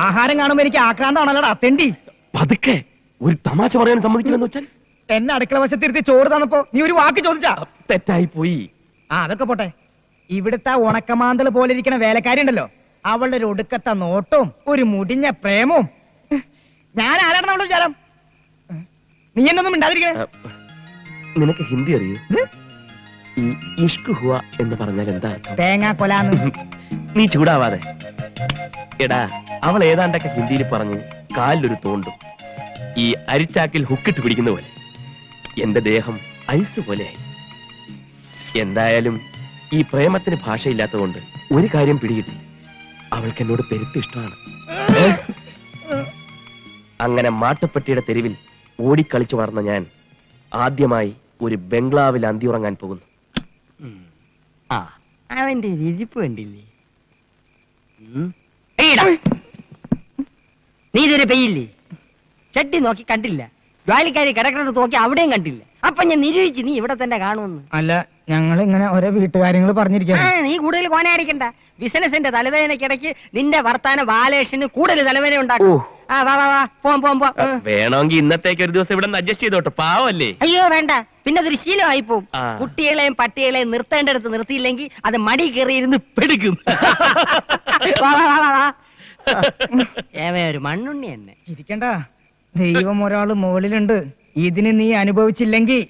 ആഹാരം കാണുമ്പോ എനിക്ക് ആക്രാന്താണല്ലോടാ തെണ്ടി. പതുക്കെ ഒരു തമാശ പറയാൻ സമ്മതിക്കില്ലെന്ന് വെച്ചാൽ എന്നെ അടുക്കള വശത്തിരുത്തി ചോറ് തന്നപ്പോ നീ ഒരു വാക്ക് ചോദിച്ചാ? തെറ്റായി പോയി. അതൊക്കെ പോട്ടെ. ഇവിടുത്തെ ഉണക്കമാന്തൽ പോലെ ഇരിക്കുന്ന വേലക്കാരി ഉണ്ടല്ലോ, അവളുടെ ഒരു ഒടുക്കത്തെ നോട്ടവും ഒരു മുടിഞ്ഞ പ്രേമവും. ഞാൻ ആരാണെന്ന് അവളുടെ വിചാരം? നീ എന്നൊന്നും മിണ്ടാതിരിക്കണേ. നിനക്ക് ഹിന്ദി അറിയൂ? ഈ ഇഷ്ക് ഹുവ എന്ന് പറഞ്ഞാൽ എന്താ? തേങ്ങാ കൊലാന്ന്. നീ ചൂടാവാതെ. എടാ, അവൾ ഏതാണ്ടൊക്കെ ഹിന്ദിയിൽ പറഞ്ഞ് കാലിലൊരു തോണ്ടും. ഈ അരിച്ചാക്കിൽ ഹുക്കിട്ട് പിടിക്കുന്ന പോലെ എന്റെ ദേഹം ഐസ് പോലെയായി. എന്തായാലും ഈ പ്രേമത്തിന് ഭാഷയില്ലാത്തതുകൊണ്ട് ഒരു കാര്യം പിടികിട്ടി, അവൾക്ക് എന്നോട് പെരുത്ത് ഇഷ്ടമാണ്. അങ്ങനെ മാട്ടുപ്പെട്ടിയുടെ തെരുവിൽ ഓടിക്കളിച്ചു വളർന്ന ഞാൻ ആദ്യമായി ഒരു ബംഗ്ലാവിൽ അന്തിയുറങ്ങാൻ പോകുന്നു. അവന്റെ രുചിപ്പ് കണ്ടില്ലേ? നീ ഇതുവരെ പെയ്യില്ലേ? ചട്ടി നോക്കി കണ്ടില്ല, ജോലിക്കാരി കിടക്കുന്നത് നോക്കി അവിടെയും കണ്ടില്ല. അപ്പൊ ഞാൻ നിരൂപിച്ച് നീ ഇവിടെ തന്നെ കാണുമെന്ന്. അല്ല, ഞങ്ങൾ ഇങ്ങനെ ഓരോ വീട്ടുകാര്യങ്ങൾ പറഞ്ഞിരിക്കാ. നീ കൂടുതൽ കോനയടിക്കണ്ട. ബിസിനസിന്റെ തലവേദനക്കിടയ്ക്ക് നിന്റെ വർത്താന ബാലേഷന് കൂടുതൽ തലവേദന ഉണ്ടാക്കും. വേണമെങ്കിൽ ഇന്നത്തേക്ക് ഒരു ദിവസം ഇവിടെ അഡ്ജസ്റ്റ് ചെയ്തോട്ടെ, പാവല്ലേ? അയ്യോ വേണ്ട, പിന്നെ അതൊരു ശീലമായി പോവും. കുട്ടികളെയും പട്ടികളെയും നിർത്തേണ്ടടുത്ത് നിർത്തിയില്ലെങ്കിൽ അത് മടി കയറിയിരുന്ന് പെടുക്കും. ഒരു മണ്ണുണ്ണി തന്നെ. ചിരിക്കണ്ട, ദൈവം ഒരാള് മുകളിലുണ്ട്. ഇതിന് നീ അനുഭവിച്ചില്ലെങ്കിൽ